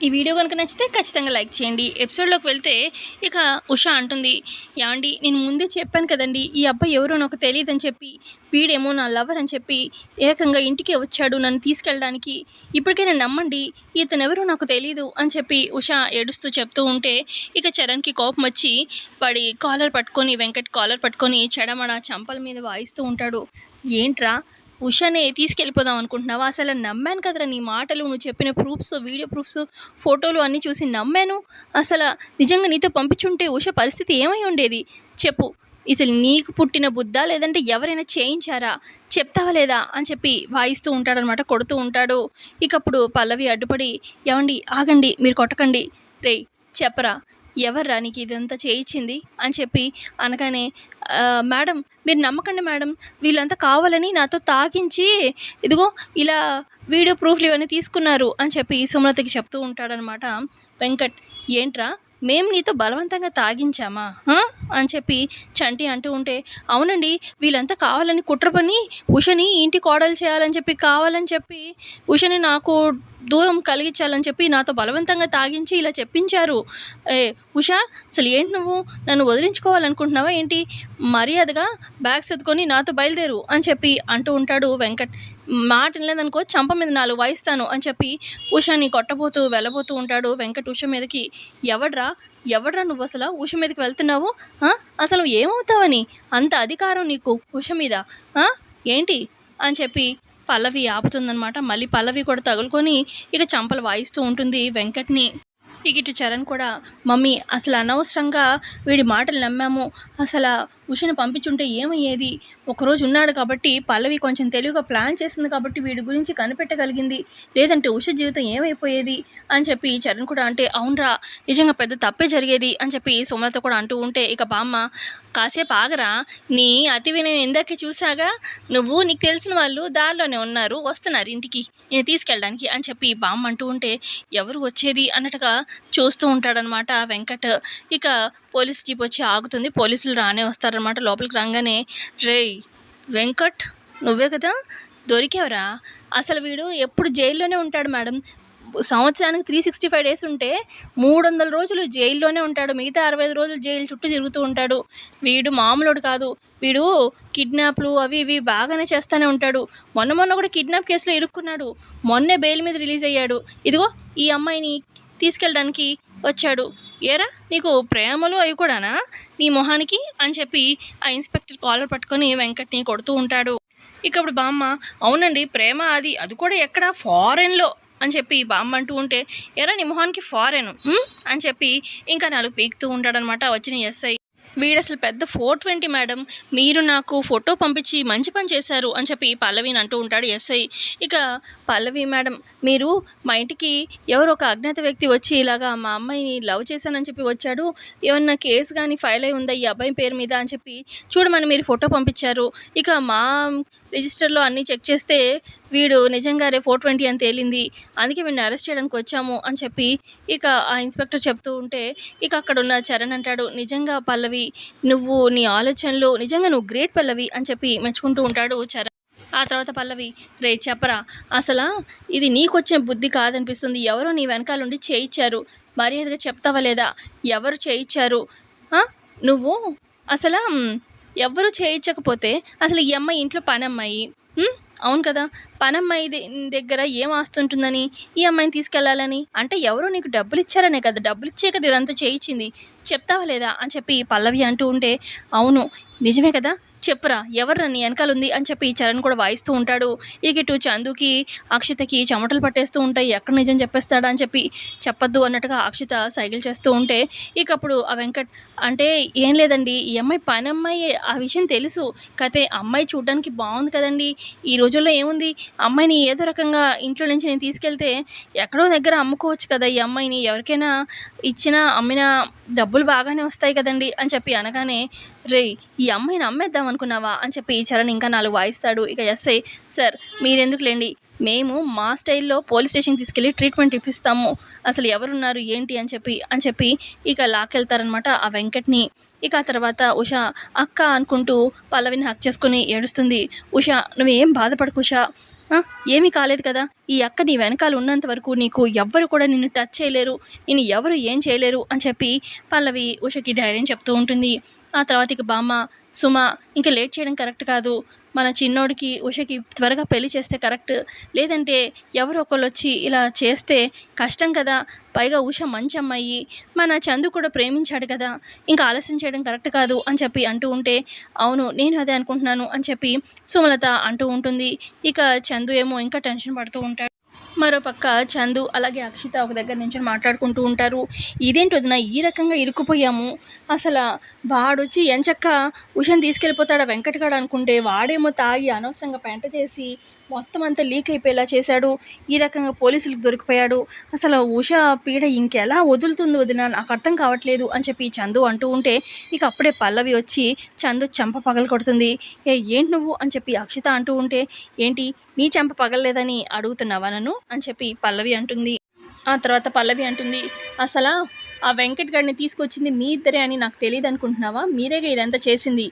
ఈ వీడియో కనుక నచ్చితే ఖచ్చితంగా లైక్ చేయండి. ఎపిసోడ్లోకి వెళ్తే ఇక ఉష అంటుంది, ఏమండి నేను ముందే చెప్పాను కదండి ఈ అబ్బాయి ఎవరో నాకు తెలియదని చెప్పి, వీడేమో నా లవర్ అని చెప్పి ఏకంగా ఇంటికే వచ్చాడు నన్ను తీసుకెళ్ళడానికి, ఇప్పటికైనా నమ్మండి ఇతను ఎవరో నాకు తెలియదు అని చెప్పి ఉష ఏడుస్తూ చెప్తూ ఉంటే ఇక చరణ్కి కోపం వచ్చి వాడి కాలర్ పట్టుకొని, వెంకట్ కాలర్ పట్టుకొని చెడమడ చంపల మీద వాయిస్తూ ఉంటాడు. ఏంట్రా ఉషనే తీసుకెళ్ళిపోదాం అనుకుంటున్నావా? అసలు నమ్మాను కదరా నీ మాటలు, నువ్వు చెప్పిన ప్రూఫ్స్, వీడియో ప్రూఫ్స్, ఫోటోలు అన్నీ చూసి నమ్మాను. అసలు నిజంగా నీతో పంపించుంటే ఉష పరిస్థితి ఏమై ఉండేది చెప్పు. అసలు నీకు పుట్టిన బుద్ధా లేదంటే ఎవరైనా చేయించారా? చెప్తావా లేదా అని చెప్పి వాయిస్తూ ఉంటాడనమాట, కొడుతూ ఉంటాడు. ఇక అప్పుడు పల్లవి అడ్డుపడి, ఏమండి ఆగండి, మీరు కొట్టకండి, రేయ్ చెప్పరా ఎవర్రా నీకు ఇదంతా చేయించింది అని చెప్పి అనగానే, మేడం మీరు నమ్మకండి మేడం, వీళ్ళంతా కావాలని నాతో తాగించి ఇదిగో ఇలా వీడియో ప్రూఫ్లు ఇవన్నీ తీసుకున్నారు అని చెప్పి సుమలతకి చెప్తూ ఉంటాడనమాట వెంకట్. ఏంట్రా మేము నీతో బలవంతంగా తాగించామా అని చెప్పి చంటి అంటూ ఉంటే, అవునండి వీళ్ళంతా కావాలని కుట్ర పని ఉషని ఇంటి కోడలు చేయాలని చెప్పి, కావాలని చెప్పి ఉషని నాకు దూరం కలిగించాలని చెప్పి నాతో బలవంతంగా తాగించి ఇలా చెప్పించారు. ఉష అసలు ఏంటి నువ్వు నన్ను వదిలించుకోవాలనుకుంటున్నావా ఏంటి? మర్యాదగా బ్యాగ్ సర్దుకొని నాతో బయలుదేరు అని చెప్పి అంటూ ఉంటాడు వెంకట్. మాట వినలేదనుకో చంప మీద 4 వాయిస్తాను అని చెప్పి ఉషని కొట్టబోతూ వెళ్ళబోతూ ఉంటాడు వెంకట్ ఉష మీదకి. ఎవడ్రా నువ్వు అసలు ఉష మీదకి వెళ్తున్నావు? అసలు ఏమవుతావని అంత అధికారం నీకు ఉష మీద ఏంటి అని చెప్పి పల్లవి ఆపుతుందనమాట. మళ్ళీ పల్లవి కూడా తగులుకొని ఇక చంపలు వాయిస్తూ ఉంటుంది వెంకట్ని. ఇక ఇటు చరణ్ కూడా, మమ్మీ అసలు అనవసరంగా వీడి మాటలు నమ్మాము, అసలు ఉషని పంపించుంటే ఏమయ్యేది? ఒకరోజు ఉన్నాడు కాబట్టి పల్లవి కొంచెం తెలివిగా ప్లాన్ చేసింది కాబట్టి వీడి గురించి కనిపెట్టగలిగింది, లేదంటే ఉష జీవితం ఏమైపోయేది అని చెప్పి చరణ్ కూడా అంటే, అవునరా నిజంగా పెద్ద తప్పే జరిగేది అని చెప్పి సుమలత కూడా అంటూ ఉంటే ఇక బామ్మ, కాసేపు ఆగరా, నీ అతి వినయం ఇందాకే చూసాగా, నీకు తెలిసిన వాళ్ళు దారిలోనే ఉన్నారు, వస్తున్నారు ఇంటికి నేను తీసుకెళ్ళడానికి అని చెప్పి బామ్మ అంటూ ఉంటే, ఎవరు వచ్చేది అన్నట్టుగా చూస్తూ ఉంటాడనమాట వెంకట్. ఇక పోలీస్ జీప్ వచ్చి ఆగుతుంది, పోలీసులు రానే వస్తారనమాట. లోపలికి రాగానే, రేయ్ వెంకట్ నువ్వే కదా దొరికేవరా? అసలు వీడు ఎప్పుడు జైల్లోనే ఉంటాడు మేడం, సంవత్సరానికి 365 డేస్ ఉంటే 300 రోజులు జైల్లోనే ఉంటాడు, మిగతా 65 రోజులు జైలు చుట్టూ తిరుగుతూ ఉంటాడు. వీడు మామూలుడు కాదు, వీడు కిడ్నాప్లు అవి ఇవి బాగానే చేస్తూనే ఉంటాడు. మొన్న కూడా కిడ్నాప్ కేసులో ఇరుక్కున్నాడు, మొన్నే బెయిల్ మీద రిలీజ్ అయ్యాడు, ఇదిగో ఈ అమ్మాయిని తీసుకెళ్ళడానికి వచ్చాడు. ఏరా నీకు ప్రేమలు అవి కూడానా నీ మొహానికి అని చెప్పి ఆ ఇన్స్పెక్టర్ కాలర్ పట్టుకొని వెంకట్ని కొడుతూ ఉంటాడు. ఇక అప్పుడు బామ్మ, అవునండి ప్రేమ అది కూడా ఎక్కడ ఫారెన్లో అని చెప్పి బామ్మ అంటూ ఉంటే, ఎరా నీ మొహానికి ఫారెన్ అని చెప్పి ఇంకా 4 పీకుతూ ఉంటాడనమాట వచ్చిన ఎస్ఐ. వీడు అసలు పెద్ద 420 మేడం, మీరు నాకు ఫోటో పంపించి మంచి పని చేశారు అని చెప్పి పల్లవిని అంటూ ఉంటాడు ఎస్ఐ. ఇక పల్లవి, మేడం మీరు మా ఇంటికి ఎవరో ఒక అజ్ఞాత వ్యక్తి వచ్చి ఇలాగా మా అమ్మాయిని లవ్ చేశానని చెప్పి వచ్చాడు, ఏమన్నా కేసు కానీ ఫైల్ అయి ఉందా ఈ అబ్బాయి పేరు మీద అని చెప్పి చూడమని మీరు ఫోటో పంపించారు. ఇక మా రిజిస్టర్లో అన్నీ చెక్ చేస్తే వీడు నిజంగానే 420 అని తేలింది, అందుకే వీడిని అరెస్ట్ చేయడానికి వచ్చాము అని చెప్పి ఇక ఆ ఇన్స్పెక్టర్ చెప్తూ ఉంటే ఇక అక్కడ ఉన్న చరణ్ అంటాడు, నిజంగా పల్లవి నువ్వు నీ ఆలోచనలు నిజంగా నువ్వు గ్రేట్ పల్లవి అని చెప్పి మెచ్చుకుంటూ ఉంటాడు చరణ్. ఆ తర్వాత పల్లవి, రే చెప్పరా అసలు ఇది నీకు వచ్చిన బుద్ధి కాదనిపిస్తుంది, ఎవరో నీ వెనకాలండి చేయించారు, మర్యాదగా చెప్తావా లేదా? ఎవరు చేయించారు? నువ్వు అసలు ఎవరు చేయించకపోతే అసలు ఈ అమ్మాయి ఇంట్లో పనమ్మాయి, అవును కదా, పనమ్మాయి దగ్గర ఏం ఆస్తుంటుందని ఈ అమ్మాయిని తీసుకెళ్లాలని, అంటే ఎవరో నీకు డబ్బులు ఇచ్చారనే కదా, డబ్బులు ఇచ్చే కదా ఇదంతా చేయించింది, చెప్తావా లేదా అని చెప్పి పల్లవి అంటూ ఉంటే, అవును నిజమే కదా చెప్పురా ఎవర్రా నీ వెనకాల ఉంది అని చెప్పి చరణ్ కూడా వాయిస్తూ ఉంటాడు. ఇక ఇటు చందుకి అక్షితకి చెమటలు పట్టేస్తూ ఉంటాయి, ఎక్కడ నిజం చెప్పేస్తాడా అని చెప్పి చెప్పొద్దు అన్నట్టుగా అక్షిత సైకిల్ చేస్తూ ఉంటే ఇక అప్పుడు ఆ వెంకట్ అంటే, ఏం లేదండి ఈ అమ్మాయి పని అమ్మాయి, ఆ విషయం తెలుసు, కతే అమ్మాయి చూడడానికి బాగుంది కదండి, ఈ రోజుల్లో ఏముంది అమ్మాయిని ఏదో రకంగా ఇంట్లో నుంచి నేను తీసుకెళ్తే ఎక్కడో దగ్గర అమ్ముకోవచ్చు కదా, ఈ అమ్మాయిని ఎవరికైనా ఇచ్చినా అమ్మినా డబ్బులు బాగానే వస్తాయి కదండి అని చెప్పి అనగానే, రేయ్ ఈ అమ్మాయిని అమ్మేద్దాం అనుకున్నావా అని చెప్పి చరణ్ ఇంకా 4 వాయిస్తాడు. ఇక ఎస్ఐ, సార్ మీరెందుకులేండి, మేము మా స్టైల్లో పోలీస్ స్టేషన్కి తీసుకెళ్ళి ట్రీట్మెంట్ ఇప్పిస్తాము, అసలు ఎవరున్నారు ఏంటి అని చెప్పి ఇక లాక్కెళ్తారనమాట ఆ వెంకట్ని. ఇక ఆ తర్వాత ఉష అక్క అనుకుంటూ పల్లవిని హక్ చేసుకుని ఏడుస్తుంది. ఉష నువ్వేం బాధపడకు ఉష, ఆ! ఏమీ కాలేదు కదా! ఈ అక్క నీ వెనకాల ఉన్నంత వరకు నీకు ఎవ్వరు కూడా నిన్ను టచ్ చేయలేరు. నిన్ను ఎవరు ఏం చేయలేరు అని చెప్పి పల్లవి ఉషకి ధైర్యం చెప్తూ ఉంటుంది. ఆ తర్వాత ఇక బామ్మ, సుమ ఇంక లేట్ చేయడం కరెక్ట్ కాదు. మన చిన్నోడికి, ఉషకి త్వరగా పెళ్లి చేస్తే కరెక్ట్. లేదంటే ఎవరో ఒకళ్ళొచ్చి ఇలా చేస్తే కష్టం కదా! పైగా ఉష మంచి అమ్మాయి. మన చందు కూడా ప్రేమించాడు కదా! ఇంకా ఆలస్యం చేయడం కరెక్ట్ కాదు అని చెప్పి అంటూ ఉంటే, అవును నేను అదే అనుకుంటున్నాను అని చెప్పి సుమలత అంటూ ఉంటుంది. ఇక చందు ఏమో ఇంకా టెన్షన్ పడుతూ ఉంటాడు. మరోపక్క చందు అలాగే అక్షిత ఒక దగ్గర నించొని మాట్లాడుకుంటూ ఉంటారు. ఇదేంటి వదిన ఈ రకంగా ఇరుక్కుపోయాము. అసల వాడొచ్చి ఎంచక్కా ఉషని తీసుకెళ్ళిపోతాడా వెంకట్‌గాడు అనుకుంటే వాడేమో తాగి అనవసరంగా పెంట చేసి మొత్తం అంతా లీక్ అయిపోయేలా చేశాడు. ఈ రకంగా పోలీసులకు దొరికిపోయాడు. అసలు ఉష పీడ ఇంకెలా వదులుతుంది వదిన నాకు అర్థం కావట్లేదు అని చెప్పి చందు అంటూ ఉంటే ఇక అప్పుడే పల్లవి వచ్చి చందు చెంప పగలగొడుతుంది. ఏంటి నువ్వు అని చెప్పి అక్షిత అంటూ ఉంటే ఏంటి నీ చెంప పగలలేదని అడుగుతున్నావా నన్ను అని చెప్పి పల్లవి అంటుంది. ఆ తర్వాత పల్లవి అంటుంది అసలా ఆ వెంకట్ గాడిని తీసుకొచ్చింది మీ ఇద్దరే అని నాకు తెలియదు అనుకుంటున్నావా? మీరేగా ఇదంతా చేసింది.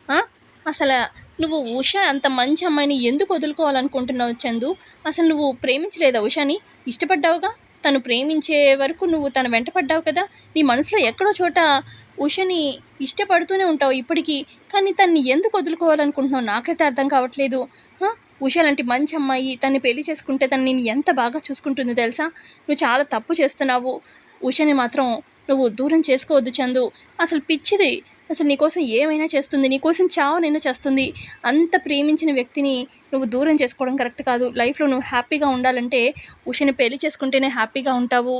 ఆ? అసలు నువ్వు ఉష అంత మంచి అమ్మాయిని ఎందుకు వదులుకోవాలనుకుంటున్నావు చందు? అసలు నువ్వు ప్రేమించలేదా ఉషని? ఇష్టపడ్డావుగా. తను ప్రేమించే వరకు నువ్వు తన వెంట పడ్డావు కదా. నీ మనసులో ఎక్కడో చోట ఉషని ఇష్టపడుతూనే ఉంటావు ఇప్పటికీ. కానీ తన్ని ఎందుకు వదులుకోవాలనుకుంటున్నావు నాకైతే అర్థం కావట్లేదు. ఆ? ఉష లాంటి మంచి అమ్మాయి తన్ని పెళ్లి చేసుకుంటే తను నేను ఎంత బాగా చూసుకుంటుందో తెలుసా? నువ్వు చాలా తప్పు చేస్తున్నావు. ఉషని మాత్రం నువ్వు దూరం చేసుకోవద్దు చందు. అసలు పిచ్చిది. అసలు నీకోసం ఏమైనా చేస్తుంది. నీకోసం చావనైనా చేస్తుంది. అంత ప్రేమించిన వ్యక్తిని నువ్వు దూరం చేసుకోవడం కరెక్ట్ కాదు. లైఫ్‌లో నువ్వు హ్యాపీగా ఉండాలంటే ఉషని పెళ్లి చేసుకుంటేనే హ్యాపీగా ఉంటావు.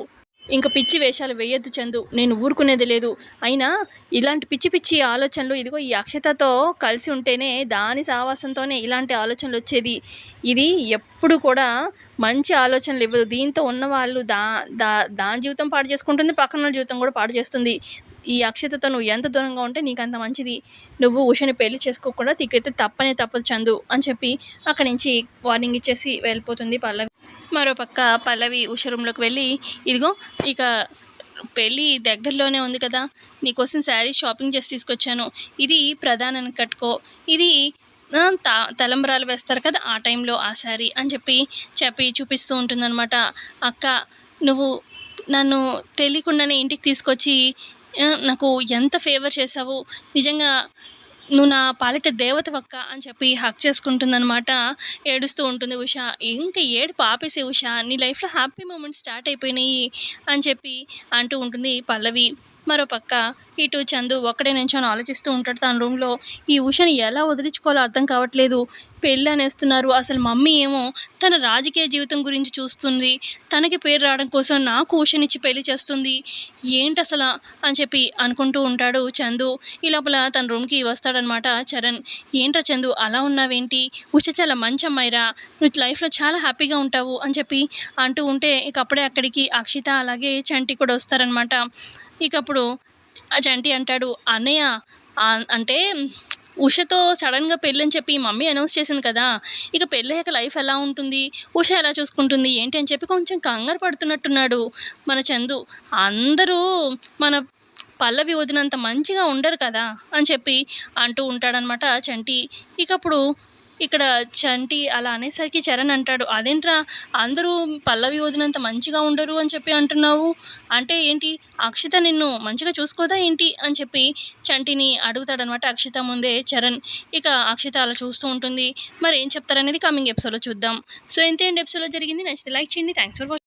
ఇంక పిచ్చి వేషాలు వేయొద్దు చందు. నేను ఊరుకునేది లేదు. అయినా ఇలాంటి పిచ్చి పిచ్చి ఆలోచనలు ఇదిగో ఈ అక్షతతో కలిసి ఉంటేనే దాని సావాసంతోనే ఇలాంటి ఆలోచనలొచ్చేది. ఇది ఎప్పుడు కూడా మంచి ఆలోచనలు ఇవ్వదు. దీంతో ఉన్నవాళ్ళు దా దా దాని జీవితం పాడు చేసుకుంటుంది. పక్కనోళ్ళ జీవితం కూడా పాడు చేస్తుంది. ఈ అక్షతతో నువ్వు ఎంత దూరంగా ఉంటే నీకంత మంచిది. నువ్వు ఉషని పెళ్లి చేసుకోకుండా నీకైతే తప్పనే తప్పదు చందు అని చెప్పి అక్కడి నుంచి వార్నింగ్ ఇచ్చేసి వెళ్ళిపోతుంది పల్లవి. మరోపక్క పల్లవి ఉష రూమ్‌లోకి వెళ్ళి ఇదిగో ఇక పెళ్ళి దగ్గరలోనే ఉంది కదా! నీకోసం శారీ షాపింగ్ చేసి తీసుకొచ్చాను. ఇది ప్రధానానికి కట్టుకో. ఇది తలంబ్రాలు వేస్తారు కదా! ఆ టైంలో ఆ శారీ అని చెప్పి చూపిస్తూ ఉంటుందనమాట. అక్క నువ్వు నన్ను తెలియకుండానే ఇంటికి తీసుకొచ్చి నాకు ఎంత ఫేవర్ చేశావు. నిజంగా నువ్వు నా పాలిట దేవతవక్క అని చెప్పి హగ్ చేసుకుంటుందనమాట. ఏడుస్తూ ఉంటుంది ఉష. ఇంక ఏడుపు ఆపేసేయి ఉష. నీ లైఫ్‌లో హ్యాపీ మూమెంట్స్ స్టార్ట్ అయిపోయినాయి అని చెప్పి అంటూ ఉంటుంది పల్లవి. మరోపక్క ఇటు చందు ఒక్కడే నించొని ఆలోచిస్తూ ఉంటాడు తన రూమ్‌లో. ఈ ఉషని ఎలా వదిలించుకోవాలో అర్థం కావట్లేదు. పెళ్ళనేస్తున్నారు. అసలు మమ్మీ ఏమో తన రాజకీయ జీవితం గురించి చూస్తుంది. తనకి పేరు రావడం కోసం నాకు ఉషనిచ్చి పెళ్లి చేస్తుంది. ఏంటసల అని చెప్పి అనుకుంటూ ఉంటాడు చందు. ఈ లోపల తన రూమ్‌కి వస్తాడనమాట చరణ్. ఏంట్రా చందు అలా ఉన్నావేంటి? ఉష చాలా మంచి అమ్మాయిరా. నువ్వు లైఫ్‌లో చాలా హ్యాపీగా ఉంటావు అని చెప్పి అంటూ ఉంటే ఇక అప్పుడే అక్కడికి అక్షిత అలాగే చంటి కూడా వస్తారనమాట. ఇక అప్పుడు ఆ చంటి అంటాడు అన్నయ్య అంటే ఉషతో సడన్‌గా పెళ్ళని చెప్పి మమ్మీ అనౌన్స్ చేసింది కదా! ఇక పెళ్ళయ్యాక లైఫ్ ఎలా ఉంటుంది? ఉష ఎలా చూసుకుంటుంది? ఏంటి అని చెప్పి కొంచెం కంగారు పడుతున్నట్టున్నాడు మన చందు. అందరూ మన పల్లవి వదినంత మంచిగా ఉండరు కదా! అని చెప్పి అంటూ ఉంటాడనమాట చంటి. ఇక అప్పుడు ఇక్కడ చంటి అలా అనేసరికి చరణ్ అంటాడు, అదేంట్రా అందరూ పల్లవి వదినంత మంచిగా ఉండరు అని చెప్పి అంటున్నావు? అంటే ఏంటి అక్షిత నిన్ను మంచిగా చూసుకోదా ఏంటి? అని చెప్పి చంటిని అడుగుతాడనమాట అక్షిత ముందే చరణ్. ఇక అక్షిత అలా చూస్తూ ఉంటుంది. మరి ఏం చెప్తారనేది కమింగ్ ఎపిసోడ్‌లో చూద్దాం. సో ఇంతే అండి ఎపిసోడ్‌లో జరిగింది. నచ్చితే లైక్ చేయండి. Thanks for watching.